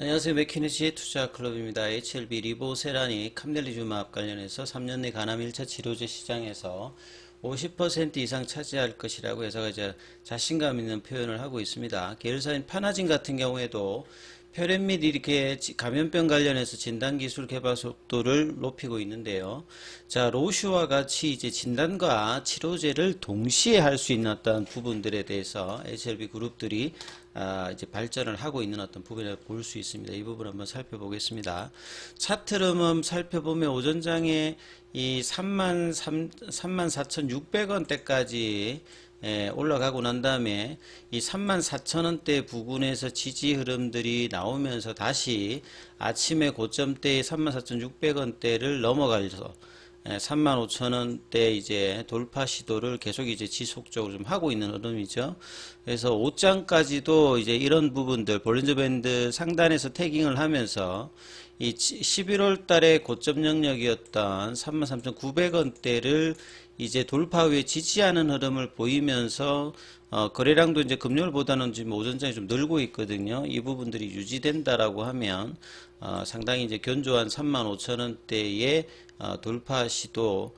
안녕하세요. 맥키니지 투자클럽입니다. HLB 리보세라니 캄넬리주마압 관련해서 3년 내 간암 1차 치료제 시장에서 50% 이상 차지할 것이라고 회사가 이제 자신감 있는 표현을 하고 있습니다. 계열사인 파나진 같은 경우에도 혈액 및 이렇게 감염병 관련해서 진단기술 개발 속도를 높이고 있는데요. 자, 로슈와 같이 이제 진단과 치료제를 동시에 할 수 있는 어떤 부분들에 대해서 HLB 그룹들이 이제 발전을 하고 있는 어떤 부분을 볼 수 있습니다. 이 부분 한번 살펴보겠습니다. 차트를 한번 살펴보면 오전장에 이 34,600원대까지 올라가고 난 다음에 이 34,000원대 부근에서 지지 흐름들이 나오면서 다시 아침에 고점대의 34,600원대를 넘어가서 35,000원대 이제 돌파 시도를 계속 이제 지속적으로 좀 하고 있는 흐름이죠. 그래서 5장까지도 이제 이런 부분들 볼린저 밴드 상단에서 태깅을 하면서 이 11월 달에 고점 영역이었던 33,900원대를 이제 돌파 후에 지지하는 흐름을 보이면서 거래량도 이제 금요일보다는 지금 오전장에 좀 늘고 있거든요. 이 부분들이 유지된다라고 하면 상당히 이제 견조한 35,000원대의 돌파 시도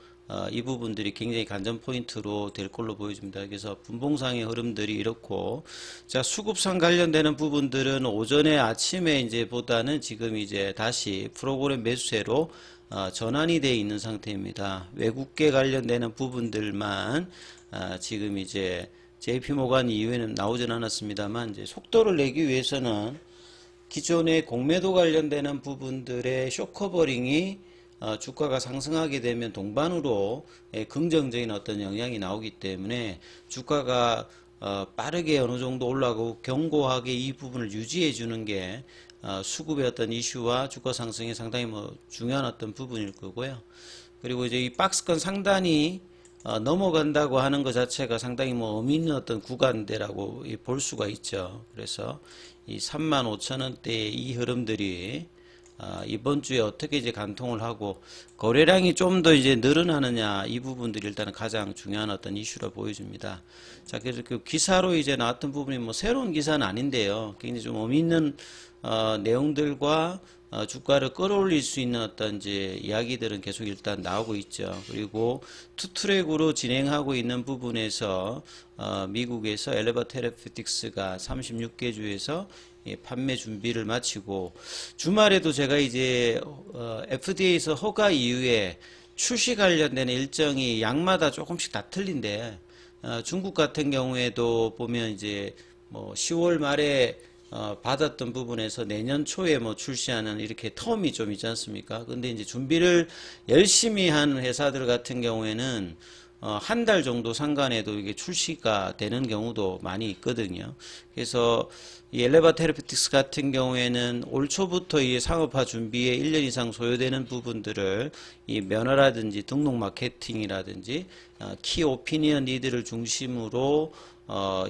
이 부분들이 굉장히 관전 포인트로 될 걸로 보여집니다. 그래서 분봉상의 흐름들이 이렇고, 자, 수급상 관련되는 부분들은 오전에 아침에 이제 보다는 지금 이제 다시 프로그램 매수세로 전환이 되어 있는 상태입니다. 외국계 관련되는 부분들만 지금 이제 JP모간 이후에는 나오진 않았습니다만 이제 속도를 내기 위해서는 기존의 공매도 관련되는 부분들의 쇼커버링이 주가가 상승하게 되면 동반으로 긍정적인 어떤 영향이 나오기 때문에 주가가 빠르게 어느 정도 올라가고 견고하게 이 부분을 유지해 주는 게 수급의 어떤 이슈와 주가 상승에 상당히 중요한 어떤 부분일 거고요. 그리고 이제 이 박스권 상단이 넘어간다고 하는 것 자체가 상당히 의미 있는 어떤 구간대라고 볼 수가 있죠. 그래서 이 35,000원대의 이 흐름들이 이번 주에 어떻게 이제 관통을 하고 거래량이 좀 더 이제 늘어나느냐, 이 부분들이 일단은 가장 중요한 어떤 이슈로 보여집니다. 자, 그래서 그 기사로 이제 나왔던 부분이 새로운 기사는 아닌데요. 굉장히 좀 의미 있는 내용들과 주가를 끌어올릴 수 있는 어떤 이제 이야기들은 계속 일단 나오고 있죠. 그리고 투트랙으로 진행하고 있는 부분에서 미국에서 엘레바 테라피틱스가 36개 주에서 판매 준비를 마치고, 주말에도 제가 이제 FDA에서 허가 이후에 출시 관련된 일정이 양마다 조금씩 다 틀린데, 중국 같은 경우에도 보면 이제 10월 말에 받았던 부분에서 내년 초에 출시하는 이렇게 텀이 좀 있지 않습니까? 근데 이제 준비를 열심히 한 회사들 같은 경우에는 한 달 정도 상간에도 이게 출시가 되는 경우도 많이 있거든요. 그래서 이 엘레바 테라피틱스 같은 경우에는 올 초부터 이 상업화 준비에 1년 이상 소요되는 부분들을 이 면허라든지 등록 마케팅이라든지 키 오피니언 리드를 중심으로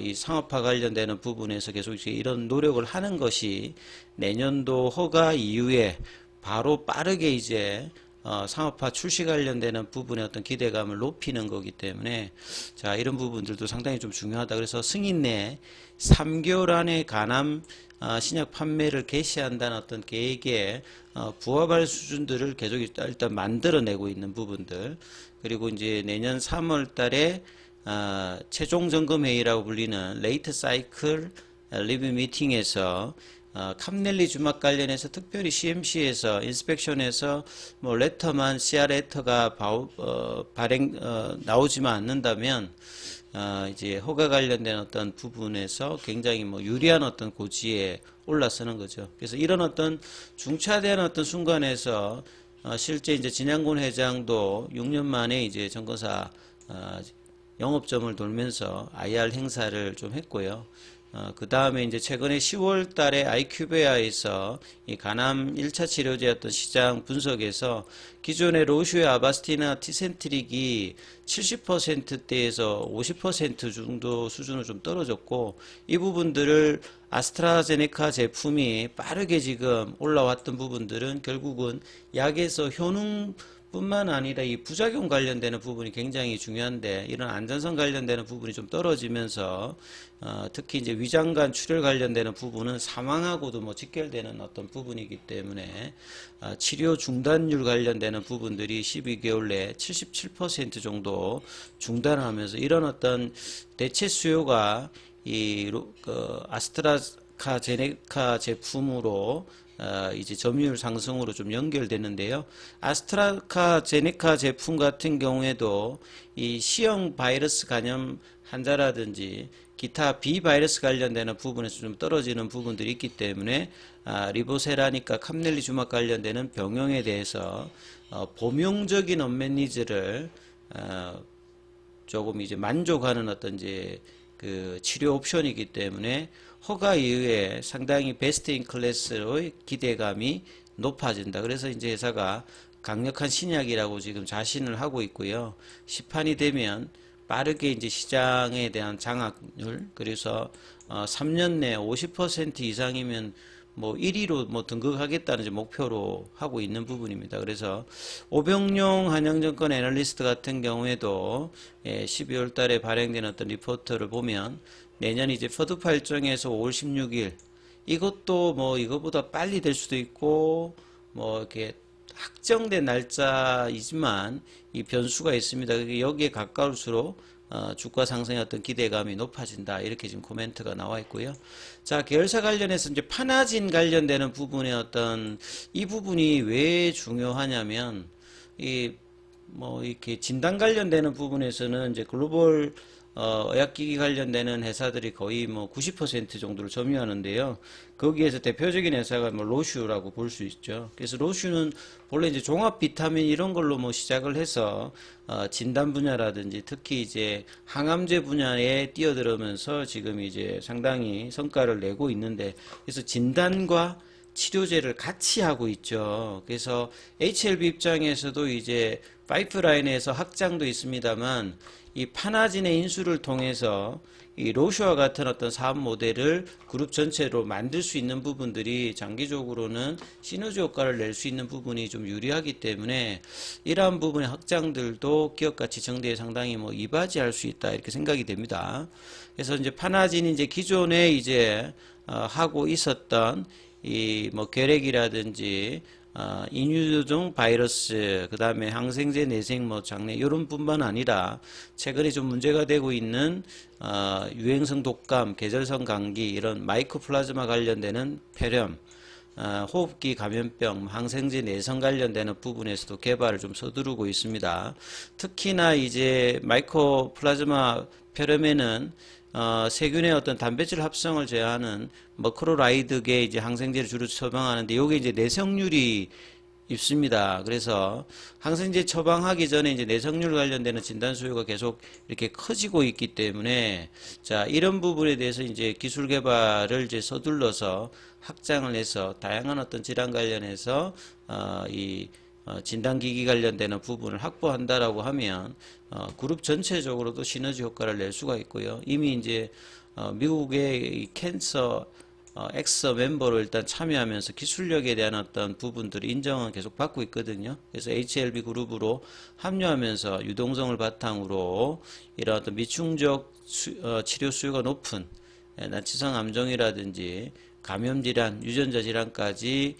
이 상업화 관련되는 부분에서 계속 이런 노력을 하는 것이 내년도 허가 이후에 바로 빠르게 이제 상업화 출시 관련되는 부분의 어떤 기대감을 높이는 거기 때문에, 자, 이런 부분들도 상당히 좀 중요하다. 그래서 승인 내 3개월 안에 간암 신약 판매를 개시한다는 어떤 계획에 부합할 수준들을 계속 일단 만들어내고 있는 부분들, 그리고 이제 내년 3월 달에 최종 점검 회의라고 불리는 레이트 사이클 리뷰 미팅에서 캄넬리 주막 관련해서 특별히 CMC에서 인스펙션에서 레터만 CR 레터가 발행 나오지만 않는다면 이제 허가 관련된 어떤 부분에서 굉장히 유리한 어떤 고지에 올라서는 거죠. 그래서 이런 어떤 중차대한 어떤 순간에서 실제 이제 진양군 회장도 6년 만에 이제 정거사 영업점을 돌면서 IR 행사를 좀 했고요. 그 다음에 이제 최근에 10월 달에 아이큐베아에서 이 간암 1차 치료제였던 시장 분석에서 기존의 로슈의 아바스티나 티센트릭이 70%대에서 50% 정도 수준으로 좀 떨어졌고, 이 부분들을 아스트라제네카 제품이 빠르게 지금 올라왔던 부분들은 결국은 약에서 효능 뿐만 아니라 이 부작용 관련되는 부분이 굉장히 중요한데 이런 안전성 관련되는 부분이 좀 떨어지면서 특히 이제 위장관 출혈 관련되는 부분은 사망하고도 뭐 직결되는 어떤 부분이기 때문에 치료 중단율 관련되는 부분들이 12개월 내에 77% 정도 중단하면서 이런 어떤 대체 수요가 아스트라제네카 제품으로 이제 점유율 상승으로 좀 연결되는데요. 아스트라제네카 제품 같은 경우에도 이 C형 바이러스 감염 환자라든지 기타 비바이러스 관련되는 부분에서 좀 떨어지는 부분들이 있기 때문에 리보세라니까 캄넬리주막 관련되는 병용에 대해서 범용적인 언맷 니즈를 조금 이제 만족하는 어떤 이제 그 치료 옵션이기 때문에 허가 이후에 상당히 베스트 인 클래스의 기대감이 높아진다. 그래서 이제 회사가 강력한 신약이라고 지금 자신을 하고 있고요. 시판이 되면 빠르게 이제 시장에 대한 장악률, 그래서 3년 내 50% 이상이면 뭐 1위로 뭐 등극하겠다는 이제 목표로 하고 있는 부분입니다. 그래서 오병용 한양증권 애널리스트 같은 경우에도 12월 달에 발행된 어떤 리포트를 보면 내년 이제 퍼드 발정에서 5월 16일 이것도 뭐 이거보다 빨리 될 수도 있고 뭐 이렇게 확정된 날짜이지만 이 변수가 있습니다. 여기에 가까울수록 주가 상승의 어떤 기대감이 높아진다. 이렇게 지금 코멘트가 나와 있고요. 자, 계열사 관련해서 이제 파나진 관련되는 부분의 어떤 이 부분이 왜 중요하냐면 뭐 이렇게 진단 관련되는 부분에서는 이제 글로벌 의약기기 관련되는 회사들이 거의 뭐 90% 정도를 점유하는데요. 거기에서 대표적인 회사가 뭐 로슈라고 볼 수 있죠. 그래서 로슈는 본래 이제 종합 비타민 이런 걸로 뭐 시작을 해서 진단 분야라든지 특히 이제 항암제 분야에 뛰어들으면서 지금 이제 상당히 성과를 내고 있는데, 그래서 진단과 치료제를 같이 하고 있죠. 그래서 HLB 입장에서도 이제 파이프라인에서 확장도 있습니다만 이 파나진의 인수를 통해서 이 로슈와 같은 어떤 사업 모델을 그룹 전체로 만들 수 있는 부분들이 장기적으로는 시너지 효과를 낼 수 있는 부분이 좀 유리하기 때문에 이러한 부분의 확장들도 기업 가치 정대에 상당히 뭐 이바지할 수 있다 이렇게 생각이 됩니다. 그래서 이제 파나진이 이제 기존에 이제 하고 있었던 이 뭐 결핵이라든지 인유종 바이러스, 그 다음에 항생제, 내생, 뭐 장내 이런 뿐만 아니라 최근에 좀 문제가 되고 있는 유행성 독감, 계절성 감기 이런 마이코플라즈마 관련되는 폐렴, 호흡기 감염병, 항생제 내성 관련되는 부분에서도 개발을 좀 서두르고 있습니다. 특히나 이제 마이코플라즈마 폐렴에는 세균의 어떤 단백질 합성을 제어하는 머크로라이드계 이제 항생제를 주로 처방하는데 요게 이제 내성률이 있습니다. 그래서 항생제 처방하기 전에 이제 내성률 관련되는 진단 수요가 계속 이렇게 커지고 있기 때문에 자, 이런 부분에 대해서 이제 기술 개발을 이제 서둘러서 확장을 해서 다양한 어떤 질환 관련해서 진단기기 관련되는 부분을 확보한다라고 하면 그룹 전체적으로도 시너지 효과를 낼 수가 있고요. 이미 이제 미국의 캔서 엑서 멤버로 일단 참여하면서 기술력에 대한 어떤 부분들이 인정은 계속 받고 있거든요. 그래서 HLB 그룹으로 합류하면서 유동성을 바탕으로 이런 어떤 미충족 치료 수요가 높은 난치성 암종이라든지 감염질환, 유전자 질환까지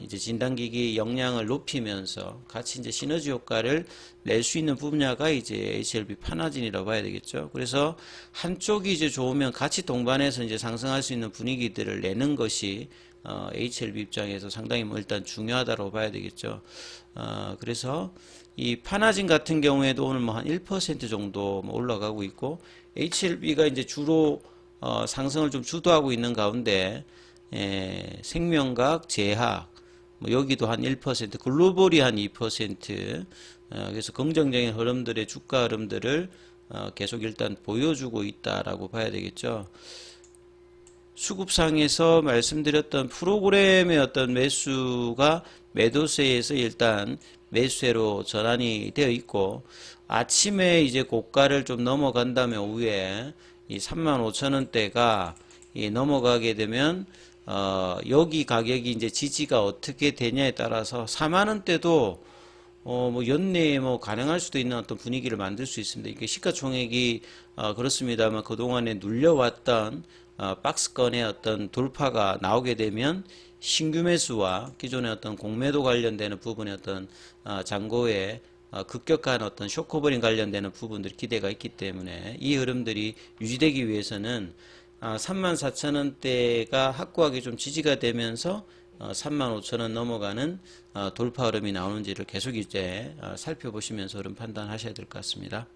이제 진단기기 역량을 높이면서 같이 이제 시너지 효과를 낼 수 있는 분야가 이제 HLB 파나진이라고 봐야 되겠죠. 그래서 한쪽이 이제 좋으면 같이 동반해서 이제 상승할 수 있는 분위기들을 내는 것이 HLB 입장에서 상당히 뭐 일단 중요하다고 봐야 되겠죠. 그래서 이 파나진 같은 경우에도 오늘 뭐 한 1% 정도 뭐 올라가고 있고 HLB가 이제 주로 상승을 좀 주도하고 있는 가운데 생명과학, 제약, 뭐 여기도 한 1%, 글로벌이 한 2%, 그래서 긍정적인 흐름들의 주가 흐름들을 계속 일단 보여주고 있다라고 봐야 되겠죠. 수급상에서 말씀드렸던 프로그램의 어떤 매수가 매도세에서 일단 매수세로 전환이 되어 있고, 아침에 이제 고가를 좀 넘어간 다음에 오후에 이 35,000원대가 넘어가게 되면 여기 가격이 이제 지지가 어떻게 되냐에 따라서 4만원대도 뭐 연내에 뭐 가능할 수도 있는 어떤 분위기를 만들 수 있습니다. 이게 시가총액이 그렇습니다만 그동안에 눌려왔던 박스권의 어떤 돌파가 나오게 되면 신규 매수와 기존의 어떤 공매도 관련되는 부분의 어떤 잔고의 급격한 어떤 쇼커버링 관련되는 부분들이 기대가 있기 때문에 이 흐름들이 유지되기 위해서는 34,000원대가 확고하게 좀 지지가 되면서 35,000원 넘어가는 돌파 흐름이 나오는지를 계속 이제 살펴보시면서 흐름 판단하셔야 될 것 같습니다.